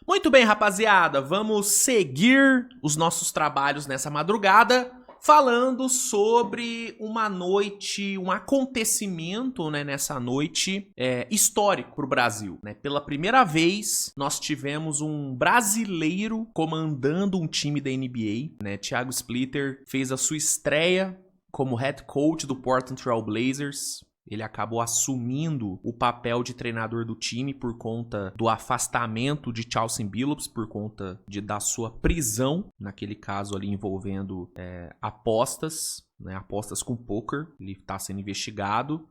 Muito bem, rapaziada, vamos seguir os nossos trabalhos nessa madrugada falando sobre uma noite, um acontecimento, né, nessa noite histórico para o Brasil. Né? Pela primeira vez, nós tivemos um brasileiro comandando um time da NBA. Né? Thiago Splitter fez a sua estreia como head coach do Portland Trail Blazers. Ele acabou assumindo o papel de treinador do time por conta do afastamento de Chauncey Billups, por conta da sua prisão, naquele caso ali envolvendo apostas, né, apostas com poker. Ele está sendo investigado.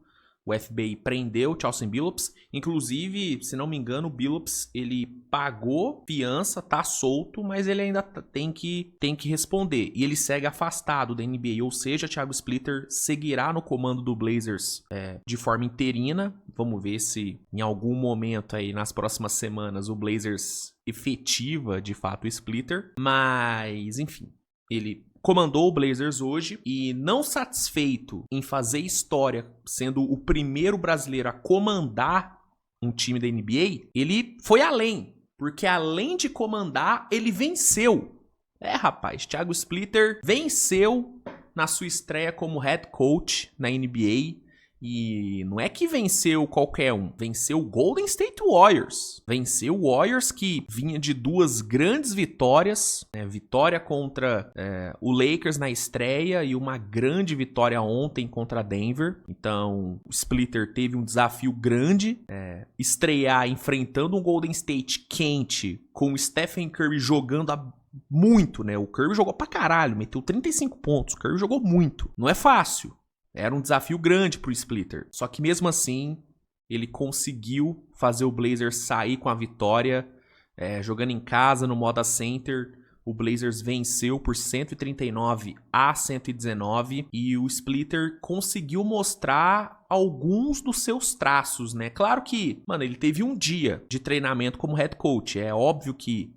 O FBI prendeu Chauncey Billups. Inclusive, se não me engano, o Billups ele pagou fiança, tá solto, mas ele ainda tem que responder. E ele segue afastado da NBA, ou seja, Thiago Splitter seguirá no comando do Blazers de forma interina. Vamos ver se em algum momento aí nas próximas semanas o Blazers efetiva de fato o Splitter. Mas, enfim, ele comandou o Blazers hoje e, não satisfeito em fazer história, sendo o primeiro brasileiro a comandar um time da NBA, ele foi além, porque além de comandar, ele venceu. Rapaz, Thiago Splitter venceu na sua estreia como head coach na NBA. E não é que venceu qualquer um, venceu o Golden State Warriors. Venceu o Warriors que vinha de duas grandes vitórias, né? Vitória contra o Lakers na estreia e uma grande vitória ontem contra Denver. Então o Splitter teve um desafio grande, estrear enfrentando um Golden State quente, com o Stephen Curry jogando muito, né? O Curry jogou pra caralho, meteu 35 pontos, o Curry jogou muito. Não é fácil. Era um desafio grande pro Splitter. Só que mesmo assim, ele conseguiu fazer o Blazers sair com a vitória. Jogando em casa no Moda Center, o Blazers venceu por 139-119. E o Splitter conseguiu mostrar alguns dos seus traços, né? Claro que, mano, ele teve um dia de treinamento como head coach. É óbvio que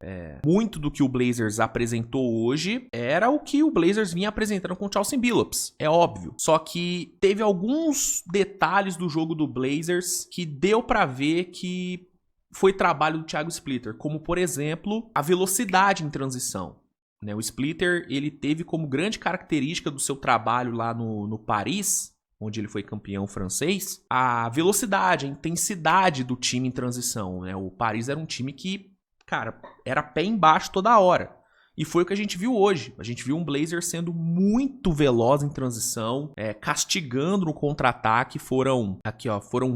muito do que o Blazers apresentou hoje era o que o Blazers vinha apresentando com o Chauncey Billups. É óbvio. Só que teve alguns detalhes do jogo do Blazers que deu pra ver que foi trabalho do Thiago Splitter, como, por exemplo, a velocidade em transição. Né? O Splitter ele teve como grande característica do seu trabalho lá no Paris, onde ele foi campeão francês, a velocidade, a intensidade do time em transição. Né? O Paris era um time que, cara, era pé embaixo toda hora. E foi o que a gente viu hoje. A gente viu um Blazer sendo muito veloz em transição, castigando no contra-ataque. Foram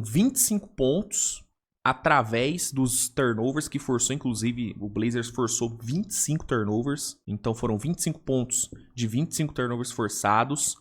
25 pontos através dos turnovers que forçou. Inclusive, o Blazers forçou 25 turnovers. Então, foram 25 pontos de 25 turnovers forçados.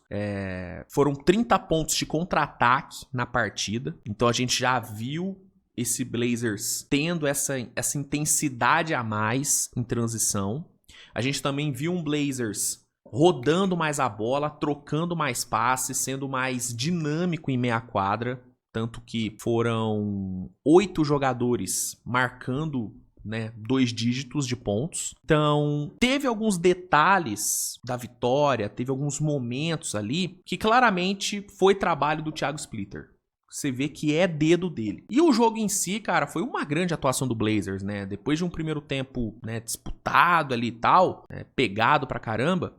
Foram 30 pontos de contra-ataque na partida. Então, a gente já viu esse Blazers tendo essa intensidade a mais em transição. A gente também viu um Blazers rodando mais a bola, trocando mais passes, sendo mais dinâmico em meia quadra. Tanto que foram 8 jogadores marcando, né, 2 dígitos de pontos. Então, teve alguns detalhes da vitória, teve alguns momentos ali que claramente foi trabalho do Thiago Splitter. Você vê que é dedo dele. E o jogo em si, cara, foi uma grande atuação do Blazers, né? Depois de um primeiro tempo, né, disputado ali e tal, pegado pra caramba,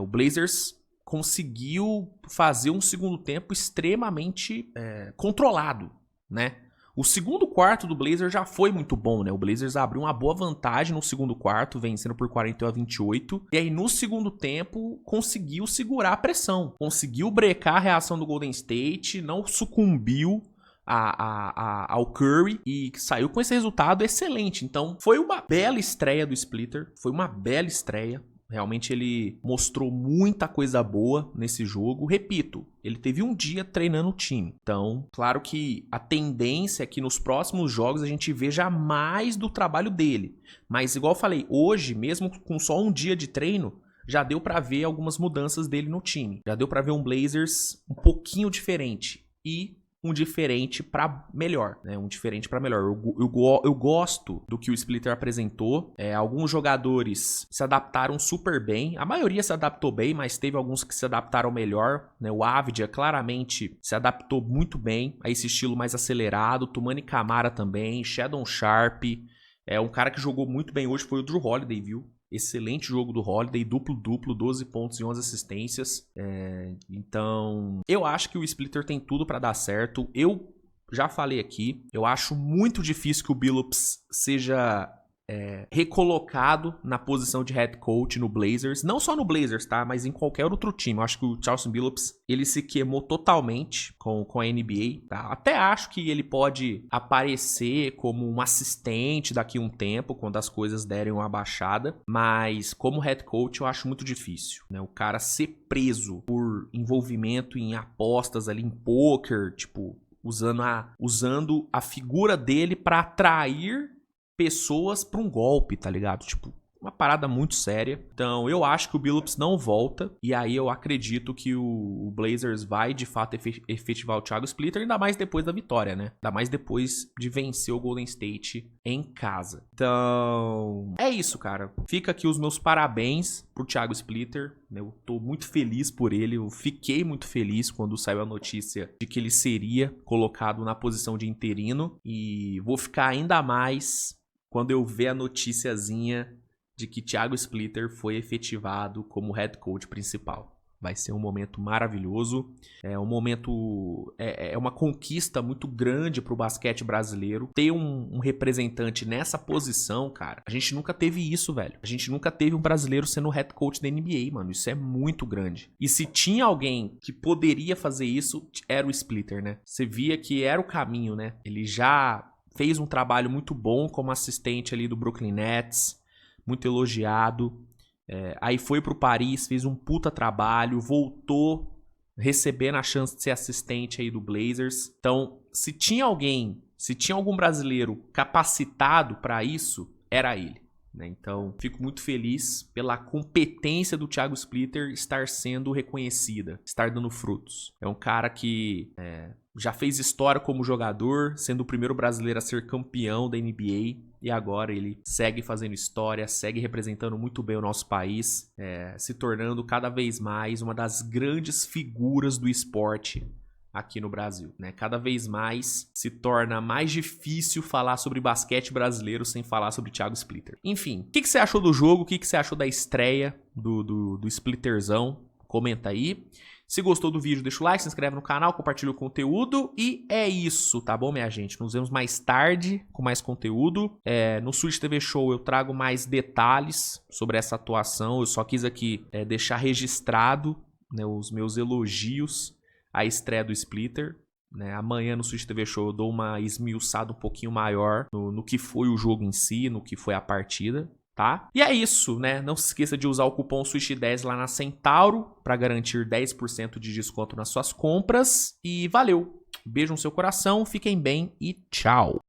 o Blazers conseguiu fazer um segundo tempo extremamente controlado, né? O segundo quarto do Blazers já foi muito bom, né? O Blazers abriu uma boa vantagem no segundo quarto, vencendo por 41-28. E aí, no segundo tempo, conseguiu segurar a pressão. Conseguiu brecar a reação do Golden State, não sucumbiu ao Curry e saiu com esse resultado excelente. Então, foi uma bela estreia do Splitter. Foi uma bela estreia. Realmente ele mostrou muita coisa boa nesse jogo. Repito, ele teve um dia treinando o time. Então, claro que a tendência é que nos próximos jogos a gente veja mais do trabalho dele. Mas, igual eu falei, hoje, mesmo com só um dia de treino, já deu pra ver algumas mudanças dele no time. Já deu pra ver um Blazers um pouquinho diferente. E um diferente pra melhor, né? Um diferente pra melhor. Eu gosto do que o Splitter apresentou. Alguns jogadores se adaptaram super bem. A maioria se adaptou bem, mas teve alguns que se adaptaram melhor, né? O Avdija claramente se adaptou muito bem a esse estilo mais acelerado. Toumani Camara também, Shaedon Sharpe. É um cara que jogou muito bem hoje foi o Drew Holiday, viu? Excelente jogo do Holiday, duplo-duplo, 12 pontos e 11 assistências. Então, eu acho que o Splitter tem tudo pra dar certo. Eu já falei aqui, eu acho muito difícil que o Billups seja recolocado na posição de head coach no Blazers. Não só no Blazers, tá? Mas em qualquer outro time. Eu acho que o Chauncey Billups, ele se queimou totalmente com a NBA, tá? Até acho que ele pode aparecer como um assistente daqui a um tempo, quando as coisas derem uma baixada. Mas como head coach, eu acho muito difícil, né? O cara ser preso por envolvimento em apostas ali, em poker, tipo, usando a figura dele pra atrair pessoas pra um golpe, tá ligado? Tipo, uma parada muito séria. Então, eu acho que o Billups não volta. E aí eu acredito que o Blazers vai, de fato, efetivar o Thiago Splitter. Ainda mais depois da vitória, né? Ainda mais depois de vencer o Golden State em casa. Então, é isso, cara. Fica aqui os meus parabéns pro Thiago Splitter. Eu tô muito feliz por ele. Eu fiquei muito feliz quando saiu a notícia de que ele seria colocado na posição de interino. E vou ficar ainda mais quando eu ver a noticiazinha de que Thiago Splitter foi efetivado como head coach principal. Vai ser um momento maravilhoso. É um momento... É uma conquista muito grande pro basquete brasileiro. Ter um representante nessa posição, cara... A gente nunca teve isso, velho. A gente nunca teve um brasileiro sendo head coach da NBA, mano. Isso é muito grande. E se tinha alguém que poderia fazer isso, era o Splitter, né? Você via que era o caminho, né? Ele já fez um trabalho muito bom como assistente ali do Brooklyn Nets. Muito elogiado. Aí foi pro Paris, fez um puta trabalho, voltou recebendo a chance de ser assistente aí do Blazers. Então, se tinha algum brasileiro capacitado pra isso, era ele, né? Então, fico muito feliz pela competência do Thiago Splitter estar sendo reconhecida, estar dando frutos. É um cara que já fez história como jogador, sendo o primeiro brasileiro a ser campeão da NBA. E agora ele segue fazendo história, segue representando muito bem o nosso país, se tornando cada vez mais uma das grandes figuras do esporte aqui no Brasil, né? Cada vez mais se torna mais difícil falar sobre basquete brasileiro sem falar sobre Thiago Splitter. Enfim, o que você achou do jogo? O que você achou da estreia do Splitterzão? Comenta aí. Se gostou do vídeo, deixa o like, se inscreve no canal, compartilha o conteúdo. E é isso, tá bom, minha gente? Nos vemos mais tarde com mais conteúdo. No Switch TV Show eu trago mais detalhes sobre essa atuação. Eu só quis aqui deixar registrado, né, os meus elogios à estreia do Splitter. Né? Amanhã no Switch TV Show eu dou uma esmiuçada um pouquinho maior no que foi o jogo em si, no que foi a partida. Tá? E é isso, né? Não se esqueça de usar o cupom SWISH10 lá na Centauro para garantir 10% de desconto nas suas compras. E valeu! Beijo no seu coração, fiquem bem e tchau!